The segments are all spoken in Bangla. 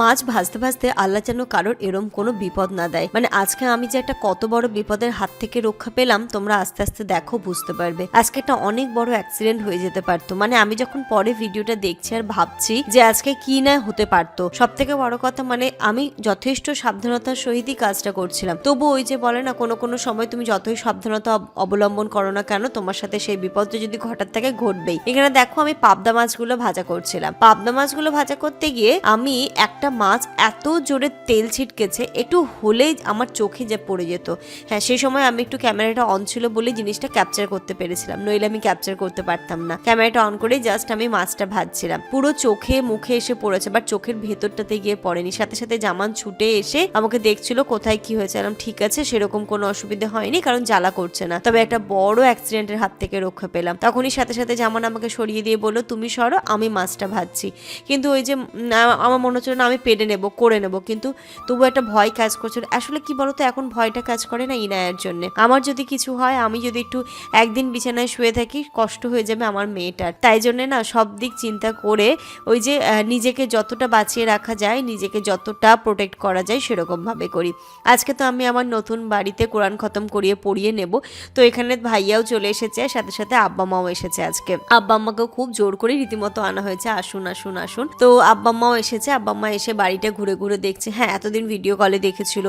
মাছ ভাজতে ভাজতে আল্লাহ যেন কারোর এরম কোনো বিপদ না দেয়। মানে আজকে আমি যে একটা কত বড় বিপদের হাত থেকে রক্ষা পেলাম তোমরা আস্তে আস্তে দেখো, বুঝতে পারবে। আজকে একটা অনেক বড় অ্যাক্সিডেন্ট হয়ে যেতে পারতো। মানে আমি যখন পরে ভিডিওটা দেখছি আর ভাবছি যে আজকে কি না হতে পারতো। সব থেকে বড় কথা, মানে আমি যথেষ্ট সাবধানতার সহিতই কাজটা করছিলাম, তবু ওই যে বলে না, কোনো কোনো সময় তুমি যতই সাবধানতা অবলম্বন করো না কেন, তোমার সাথে সেই বিপদটা যদি ঘটার থাকে ঘটবেই। এখানে দেখো আমি পাবদা মাছগুলো ভাজা করছিলাম। পাবদা মাছগুলো ভাজা করতে গিয়ে আমি একটা মাছ এত জোরে তেল ছিটকেছে, একটু হলেই আমার চোখে যে পড়ে যেত। হ্যাঁ, সেই সময় আমি একটু ক্যামেরাটা অন ছিল বলে জিনিসটা ক্যাপচার করতে পেরেছিলাম, নইলে আমি ক্যাপচার করতে পারতাম না। ক্যামেরাটা অন করে জাস্ট আমি মাছটা ভাজছিলাম, পুরো চোখে মুখে এসে পড়েছে, বাট চোখের ভেতরটাতে গিয়ে পড়েনি। সাথে সাথে জামান ছুটে এসে আমাকে দেখছিল কোথায় কি হয়েছে। ঠিক আছে, সেরকম কোনো অসুবিধা হয়নি, কারণ জ্বালা করছে না, তবে একটা বড় অ্যাক্সিডেন্টের হাত থেকে রক্ষা পেলাম। তখনই সাথে সাথে জামান আমাকে সরিয়ে দিয়ে বললো, তুমি সরো, আমি মাছটা ভাজছি। কিন্তু ওই যে আমার মনে হচ্ছিল না আমি পেরে নেবো, করে নেবো, কিন্তু তবু একটা ভয় কাজ করছিল। আসলে কি বলতো, এখন ভয়টা কাজ করে না ইনায়ার জন্য। আমার যদি কিছু হয়, আমি যদি একটু একদিন বিছানায় শুয়ে থাকি, কষ্ট হয়ে যাবে আমার মেয়েটার। তাই জন্য না সব দিক চিন্তা করে ওই যে নিজেকে যতটা বাঁচিয়ে রাখা যায়, নিজেকে যতটা প্রোটেক্ট করা যায় সেরকম ভাবে করি। আজকে তো আমি আমার নতুন বাড়িতে কোরআন খতম করিয়ে পড়িয়ে নেব, তো এখানে ভাইয়াও চলে এসেছে, সাথে সাথে আব্বা মাও এসেছে। আজকে আব্বা আম্মাকেও খুব জোর করে রীতিমতো আনা হয়েছে, আসুন আসুন আসুন। তো আব্বা আম্মাও এসেছে, আব্বা আম্মা এসে বাড়িটা ঘুরে ঘুরে দেখছে। হ্যাঁ, এতদিন ভিডিও কলে দেখেছিল,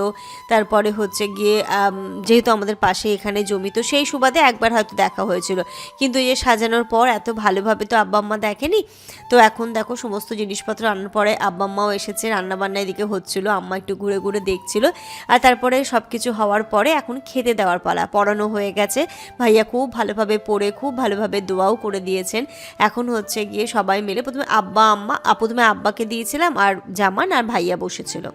তারপরে হচ্ছে গিয়ে যেহেতু আমাদের পাশে এখানে জমি, তো সেই সুবাদে একবার হয়তো দেখা হয়েছিল, কিন্তু এই যে সাজানোর পর এত ভালোভাবে তো আব্বা আম্মা দেখেনি। তো এখন দেখো সমস্ত জিনিসপত্র আনার পরে আব্বা আম্মাও এসেছে, রান্নাবান্না এদিকে হচ্ছিল, আম্মা একটু ঘুরে ঘুরে দেখছিল। আর তারপরে সব কিছু হওয়ার পরে এখন খেতে দেওয়ার পালা। পড়ানো হয়ে গেছে, ভাইয়া খুব ভালোভাবে পড়ে খুব ভালোভাবে দোয়াও করে দিয়েছেন। এখন হচ্ছে গিয়ে সবাই মিলে প্রথমে আব্বাকে দিয়েছিলাম, আর জামান আর ভাইয়া বসেছিল।